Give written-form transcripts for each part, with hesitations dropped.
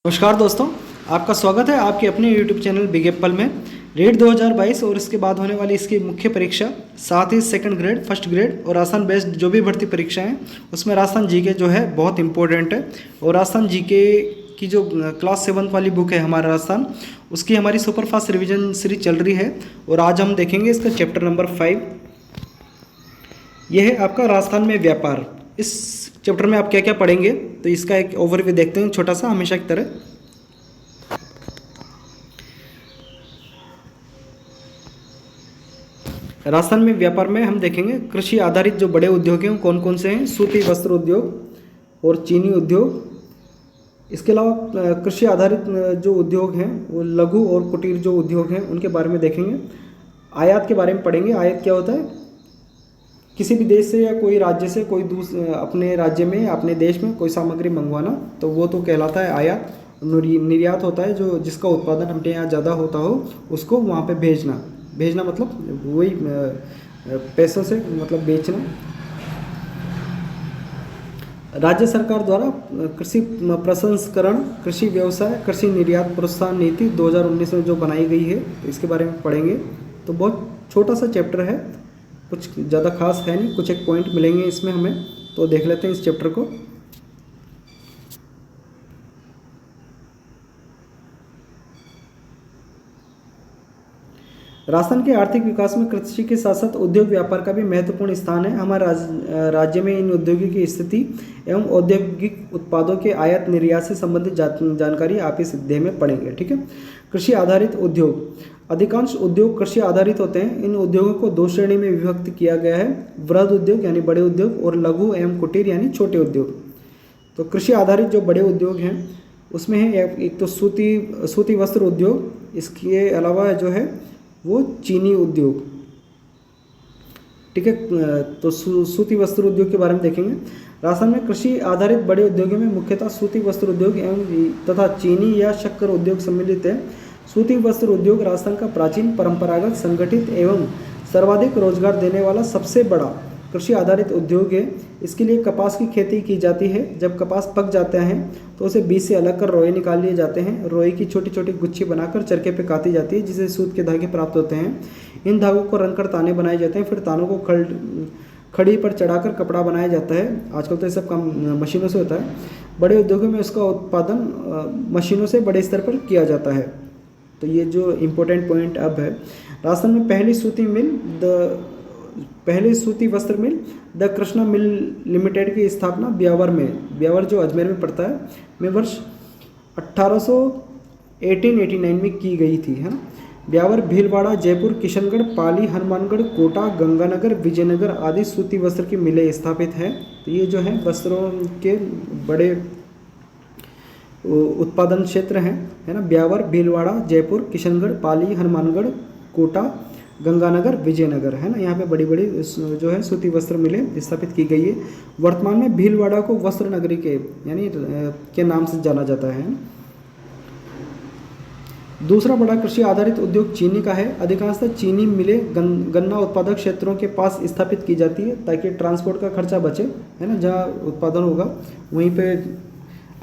नमस्कार दोस्तों, आपका स्वागत है आपके अपने YouTube चैनल बिग एप्पल में। रेट 2022 और इसके बाद होने वाली इसकी मुख्य परीक्षा, साथ ही सेकंड ग्रेड, फर्स्ट ग्रेड और राजस्थान बेस्ड जो भी भर्ती परीक्षा हैं उसमें राजस्थान जीके जो है बहुत इंपॉर्टेंट है। और राजस्थान जीके की जो क्लास 7 वाली बुक है हमारा राजस्थान, उसकी हमारी सुपर फास्ट रिविजन सीरीज चल रही है और आज हम देखेंगे इसका चैप्टर नंबर 5। यह है आपका राजस्थान में व्यापार। इस चैप्टर में आप क्या क्या पढ़ेंगे तो इसका एक ओवरव्यू देखते हैं छोटा सा, हमेशा की तरह। राजस्थान में व्यापार में हम देखेंगे कृषि आधारित जो बड़े उद्योग हैं कौन कौन से हैं। सूती वस्त्र उद्योग और चीनी उद्योग। इसके अलावा कृषि आधारित जो उद्योग हैं वो लघु और कुटीर जो उद्योग हैं उनके बारे में देखेंगे। आयात के बारे में पढ़ेंगे। आयात क्या होता है? किसी भी देश से या कोई राज्य से कोई अपने राज्य में अपने देश में कोई सामग्री मंगवाना, तो वो तो कहलाता है आयात। निर्यात होता है जो जिसका उत्पादन अपने यहाँ ज़्यादा होता हो उसको वहाँ पे भेजना मतलब वही पैसों से मतलब बेचना। राज्य सरकार द्वारा कृषि प्रसंस्करण, कृषि व्यवसाय, कृषि निर्यात प्रोत्साहन नीति 2019 में जो बनाई गई है इसके बारे में पढ़ेंगे। तो बहुत छोटा सा चैप्टर है, कुछ ज़्यादा खास है नहीं, कुछ एक पॉइंट मिलेंगे इसमें हमें, तो देख लेते हैं इस चैप्टर को। राजस्थान के आर्थिक विकास में कृषि के साथ साथ उद्योग व्यापार का भी महत्वपूर्ण स्थान है। हमारे राज्य में इन उद्योगों की स्थिति एवं औद्योगिक उत्पादों के आयात निर्यात से संबंधित जानकारी आप इस अध्याय में पढ़ेंगे। ठीक है। कृषि आधारित उद्योग। अधिकांश उद्योग कृषि आधारित होते हैं। इन उद्योगों को दो श्रेणी में विभक्त किया गया है, वृहद उद्योग यानी बड़े उद्योग और लघु एवं कुटीर यानी छोटे उद्योग। तो कृषि आधारित जो बड़े उद्योग हैं उसमें है एक तो सूती वस्त्र उद्योग, इसके अलावा जो है वो चीनी उद्योग। ठीक है। तो सूती वस्त्र उद्योग के बारे में देखेंगे। राजस्थान में कृषि आधारित बड़े उद्योगों में मुख्यतः सूती वस्त्र उद्योग एवं तथा चीनी या शक्कर उद्योग सम्मिलित है। सूती वस्त्र उद्योग राजस्थान का प्राचीन, परंपरागत, संगठित एवं सर्वाधिक रोजगार देने वाला सबसे बड़ा कृषि आधारित उद्योग है। इसके लिए कपास की खेती की जाती है। जब कपास पक जाते हैं तो उसे बीज से अलग कर रोए निकाल लिए जाते हैं। रोए की छोटी छोटी गुच्छी बनाकर चरखे पे काटी जाती है जिससे सूत के धागे प्राप्त होते हैं। इन धागों को रंगकर ताने बनाए जाते हैं। फिर तानों को खड़ी पर चढ़ाकर कपड़ा बनाया जाता है। आजकल तो ये सब काम मशीनों से होता है। बड़े उद्योगों में उसका उत्पादन मशीनों से बड़े स्तर पर किया जाता है। तो ये जो इम्पोर्टेंट पॉइंट अब है, राजस्थान में पहली सूती वस्त्र मिल द कृष्णा मिल लिमिटेड की स्थापना ब्यावर जो अजमेर में पड़ता है में वर्ष 1889 में की गई थी, है ना। ब्यावर भीलवाड़ा, जयपुर, किशनगढ़, पाली, हनुमानगढ़, कोटा, गंगानगर, विजयनगर आदि सूती वस्त्र की मिलें स्थापित हैं। तो ये जो है वस्त्रों के बड़े उत्पादन क्षेत्र हैं, है ना। ब्यावर, भीलवाड़ा, जयपुर, किशनगढ़, पाली, हनुमानगढ़, कोटा, गंगानगर, विजयनगर, है ना। यहाँ पे बड़ी बड़ी जो है सूती वस्त्र मिलें स्थापित की गई है। वर्तमान में भीलवाड़ा को वस्त्र नगरी के यानी के नाम से जाना जाता है। दूसरा बड़ा कृषि आधारित उद्योग चीनी का है। अधिकांशतः चीनी मिलें गन्ना उत्पादक क्षेत्रों के पास स्थापित की जाती है ताकि ट्रांसपोर्ट का खर्चा बचे, है ना। जहाँ उत्पादन होगा वहीं पे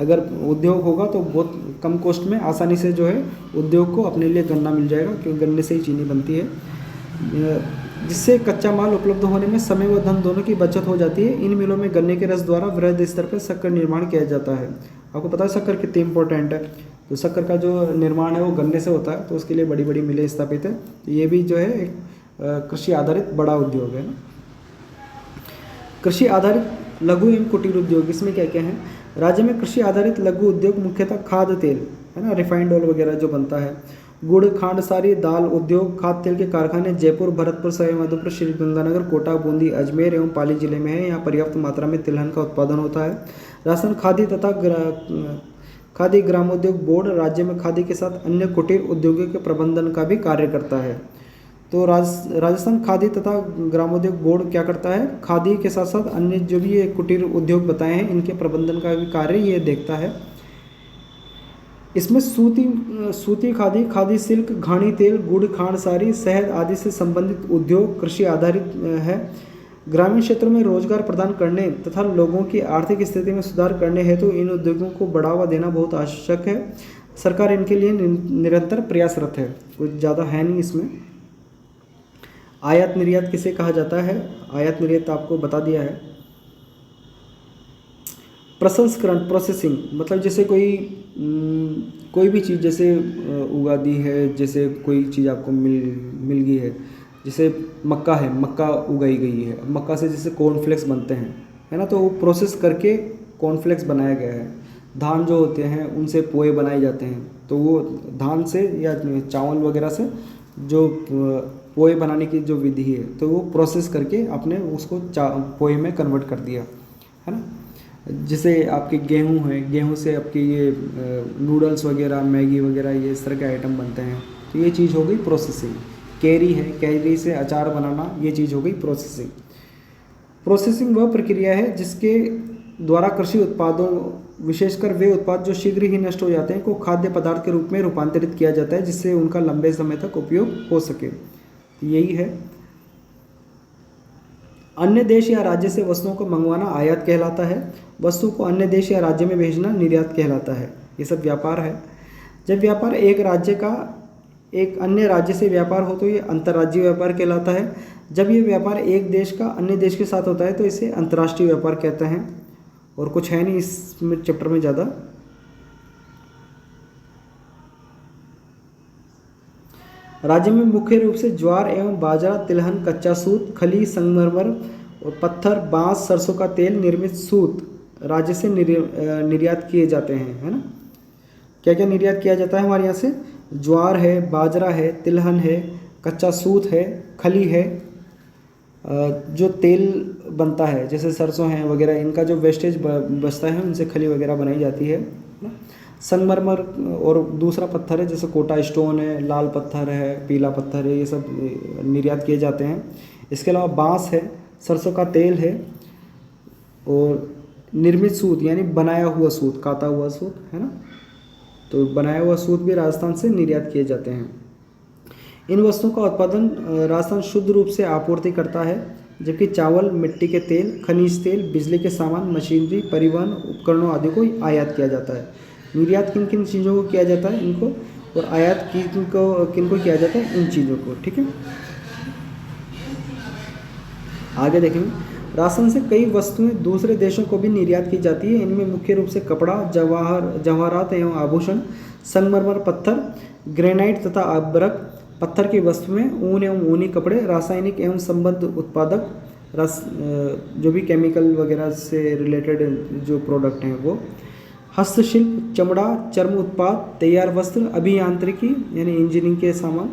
अगर उद्योग होगा तो बहुत कम कॉस्ट में आसानी से जो है उद्योग को अपने लिए गन्ना मिल जाएगा, क्योंकि गन्ने से ही चीनी बनती है, जिससे कच्चा माल उपलब्ध होने में समय व धन दोनों की बचत हो जाती है। इन मिलों में गन्ने के रस द्वारा वृहद स्तर पर शक्कर निर्माण किया जाता है। आपको पता है शक्कर कितनी इंपॉर्टेंट है। तो शक्कर का जो निर्माण है वो गन्ने से होता है, तो उसके लिए बड़ी बड़ी मिलें स्थापित है। तो ये भी जो है एक कृषि आधारित बड़ा उद्योग है ना। कृषि आधारित लघु एवं कुटीर उद्योग, इसमें क्या क्या है? राज्य में कृषि आधारित लघु उद्योग मुख्यतः खाद्य तेल, है ना, रिफाइंड ऑयल वगैरह जो बनता है, गुड़, खांड सारी, दाल उद्योग, खाद्य तेल के कारखाने जयपुर, भरतपुर, सवाई माधोपुर, श्री गंगानगर, कोटा, बूंदी, अजमेर एवं पाली जिले में है। यहाँ पर्याप्त मात्रा में तिलहन का उत्पादन होता है। राजस्थान खादी तथा खादी ग्रामोद्योग बोर्ड राज्य में खादी के साथ अन्य कुटीर उद्योगों के प्रबंधन का भी कार्य करता है। तो राजस्थान खादी तथा ग्रामोद्योग बोर्ड क्या करता है? खादी के साथ साथ अन्य जो भी ये कुटीर उद्योग बताए हैं इनके प्रबंधन का भी कार्य ये देखता है। इसमें सूती खादी, खादी सिल्क, घानी तेल, गुड़, खांड सारी, शहद आदि से संबंधित उद्योग कृषि आधारित है। ग्रामीण क्षेत्रों में रोजगार प्रदान करने तथा लोगों की आर्थिक स्थिति में सुधार करने हेतु इन उद्योगों को बढ़ावा देना बहुत आवश्यक है। सरकार इनके लिए निरंतर प्रयासरत है। कुछ ज़्यादा है नहीं इसमें। आयात निर्यात किसे कहा जाता है? आयात निर्यात आपको बता दिया है। प्रसंस्करण प्रोसेसिंग मतलब जैसे कोई भी चीज़ जैसे उगादी है, जैसे कोई चीज़ आपको मिल गई है, जैसे मक्का है, मक्का उगाई गई है, मक्का से जैसे कॉर्नफ्लेक्स बनते हैं, है ना, तो वो प्रोसेस करके कॉर्नफ्लेक्स बनाया गया है। धान जो होते हैं उनसे पोहे बनाए जाते हैं, तो वो धान से या चावल वगैरह से जो पोहे बनाने की जो विधि है, तो वो प्रोसेस करके आपने उसको पोहे में कन्वर्ट कर दिया, है ना। जैसे आपके गेहूं है, गेहूं से आपके ये नूडल्स वगैरह, मैगी वगैरह, ये इस तरह के आइटम बनते हैं, तो ये चीज़ हो गई प्रोसेसिंग। कैरी है, कैरी से अचार बनाना, ये चीज़ हो गई प्रोसेसिंग। प्रोसेसिंग वह प्रक्रिया है जिसके द्वारा कृषि उत्पादों, विशेषकर वे उत्पाद जो शीघ्र ही नष्ट हो जाते हैं, को खाद्य पदार्थ के रूप में रूपांतरित किया जाता है, जिससे उनका लंबे समय तक उपयोग हो सके। यही है। अन्य देश या राज्य से वस्तुओं को मंगवाना आयात कहलाता है। वस्तु को अन्य देश या राज्य में भेजना निर्यात कहलाता है। ये सब व्यापार है। जब व्यापार एक राज्य का एक अन्य राज्य से व्यापार हो तो ये अंतर्राज्यीय व्यापार कहलाता है। जब ये व्यापार एक देश का अन्य देश के साथ होता है तो इसे अंतर्राष्ट्रीय व्यापार कहते हैं। और कुछ है नहीं इस चैप्टर में ज़्यादा। राज्य में मुख्य रूप से ज्वार एवं बाजरा, तिलहन, कच्चा सूत, खली, संगमरमर और पत्थर, बांस, सरसों का तेल निर्मित सूत राज्य से निर्यात किए जाते हैं, है ना। क्या क्या निर्यात किया जाता है हमारे यहाँ से? ज्वार है, बाजरा है, तिलहन है, कच्चा सूत है, खली है, जो तेल बनता है जैसे सरसों है वगैरह, इनका जो वेस्टेज बचता है उनसे खली वगैरह बनाई जाती है ना। संगमरमर और दूसरा पत्थर है जैसे कोटा स्टोन है, लाल पत्थर है, पीला पत्थर है, ये सब निर्यात किए जाते हैं। इसके अलावा बांस है, सरसों का तेल है और निर्मित सूत यानी बनाया हुआ सूत, काता हुआ सूत, है ना। तो बनाया हुआ सूत भी राजस्थान से निर्यात किए जाते हैं। इन वस्तुओं का उत्पादन राजस्थान शुद्ध रूप से आपूर्ति करता है, जबकि चावल, मिट्टी के तेल, खनिज तेल, बिजली के सामान, मशीनरी, परिवहन उपकरणों आदि को आयात किया जाता है। निर्यात किन किन चीज़ों को किया जाता है इनको, और आयात किन को किया जाता है इन चीज़ों को, ठीक है। आगे देखेंगे, राजस्थान से कई वस्तुएं दूसरे देशों को भी निर्यात की जाती है। इनमें मुख्य रूप से कपड़ा, जवाहरात एवं आभूषण, संगमरमर पत्थर, ग्रेनाइट तथा अभ्रक पत्थर की वस्तुएं, ऊन एवं ऊनी कपड़े, रासायनिक एवं संबद्ध उत्पादक, जो भी केमिकल वगैरह से रिलेटेड जो प्रोडक्ट हैं वो, हस्तशिल्प, चमड़ा, चर्म उत्पाद, तैयार वस्त्र, अभियांत्रिकी यानी इंजीनियरिंग के सामान,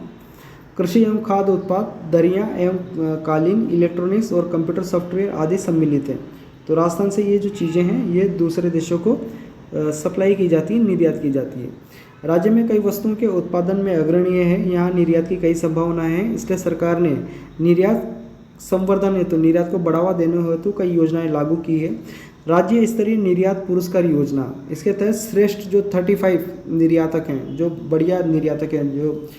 कृषि एवं खाद्य उत्पाद, दरियाँ एवं कालीन, इलेक्ट्रॉनिक्स और कंप्यूटर सॉफ्टवेयर आदि सम्मिलित हैं। तो राजस्थान से ये जो चीज़ें हैं ये दूसरे देशों को सप्लाई की जाती है, निर्यात की जाती है। राज्य में कई वस्तुओं के उत्पादन में अग्रणीय है, यहाँ निर्यात की कई संभावनाएं हैं। इसलिए सरकार ने निर्यात संवर्धन हेतु, निर्यात को बढ़ावा देने हेतु कई योजनाएं लागू की है। राज्य स्तरीय निर्यात पुरस्कार योजना, इसके तहत श्रेष्ठ जो 35 निर्यातक हैं, जो बढ़िया निर्यातक हैं, जो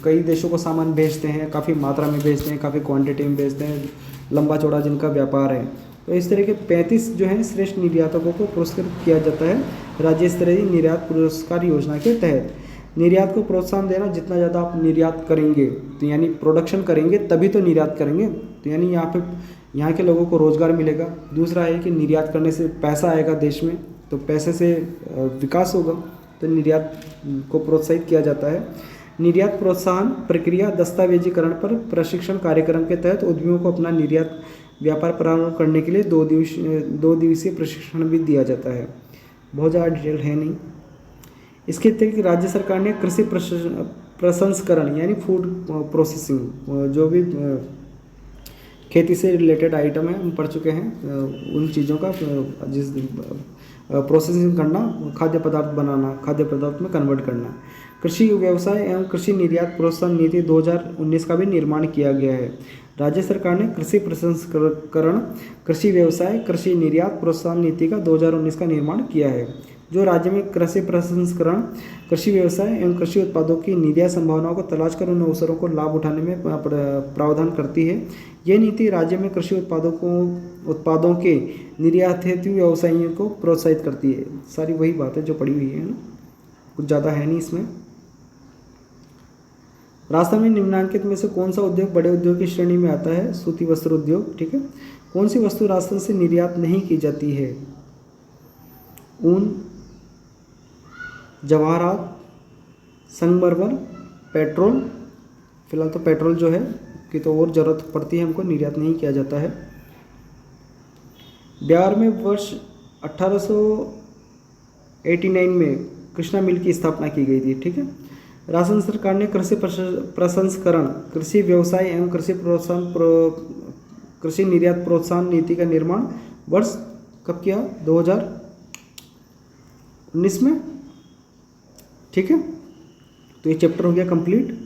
कई देशों को सामान भेजते हैं, काफ़ी मात्रा में भेजते हैं, काफ़ी क्वांटिटी में भेजते हैं, लंबा चौड़ा जिनका व्यापार है, तो इस तरह के 35 जो हैं श्रेष्ठ निर्यातकों को पुरस्कृत किया जाता है राज्य स्तरीय निर्यात पुरस्कार योजना के तहत। निर्यात को प्रोत्साहन देना, जितना ज़्यादा आप निर्यात करेंगे तो यानी प्रोडक्शन करेंगे तभी तो निर्यात करेंगे, तो यानी यहाँ के लोगों को रोज़गार मिलेगा। दूसरा है कि निर्यात करने से पैसा आएगा देश में, तो पैसे से विकास होगा, तो निर्यात को प्रोत्साहित किया जाता है। निर्यात प्रोत्साहन प्रक्रिया, दस्तावेजीकरण पर प्रशिक्षण कार्यक्रम के तहत उद्यमियों को अपना निर्यात व्यापार प्रारंभ करने के लिए 2 दिवसीय प्रशिक्षण भी दिया जाता है। बहुत ज़्यादा डिटेल है नहीं। इसके अतिरिक्त राज्य सरकार ने कृषि प्रसंस्करण यानी फूड प्रोसेसिंग, जो भी खेती से रिलेटेड आइटम है हम पढ़ चुके हैं, उन चीज़ों का जिस प्रोसेसिंग करना, खाद्य पदार्थ बनाना, खाद्य पदार्थ में कन्वर्ट करना। कृषि व्यवसाय एवं कृषि निर्यात प्रोत्साहन नीति 2019 का भी निर्माण किया गया है। राज्य सरकार ने कृषि प्रसंस्करण, कृषि व्यवसाय, कृषि निर्यात प्रोत्साहन नीति का 2019 का निर्माण किया है। जो राज्य में कृषि प्रसंस्करण, कृषि व्यवसाय एवं कृषि उत्पादों की निर्यात संभावनाओं को तलाश कर उन अवसरों को लाभ उठाने में प्रावधान करती है। यह नीति राज्य में कृषि उत्पादों के निर्यात हेतु व्यवसायियों को प्रोत्साहित करती है। सारी वही बात है जो पड़ी हुई है ना, कुछ ज़्यादा है नहीं इसमें। राजस्थान में निम्नलिखित में से कौन सा उद्योग बड़े उद्योग की श्रेणी में आता है? सूती वस्त्र उद्योग। ठीक है। कौन सी वस्तु राजस्थान से निर्यात नहीं की जाती है? ऊन, जवाहरात, संगमरमर, पेट्रोल। फिलहाल तो पेट्रोल जो है कि तो और ज़रूरत पड़ती है हमको, निर्यात नहीं किया जाता है। बिहार में वर्ष 1889 में कृष्णा मिल की स्थापना की गई थी। ठीक है। राजस्थान सरकार ने कृषि प्रसंस्करण, कृषि व्यवसाय एवं कृषि निर्यात प्रोत्साहन नीति का निर्माण वर्ष कब किया? 2019 में। ठीक है। तो ये चैप्टर हो गया कंप्लीट।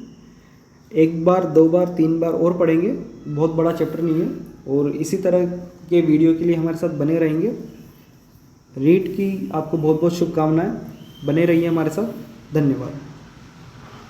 एक बार, दो बार, तीन बार और पढ़ेंगे, बहुत बड़ा चैप्टर नहीं है। और इसी तरह के वीडियो के लिए हमारे साथ बने रहेंगे। रीट की आपको बहुत बहुत शुभकामनाएं, बने रहिए हमारे साथ। धन्यवाद।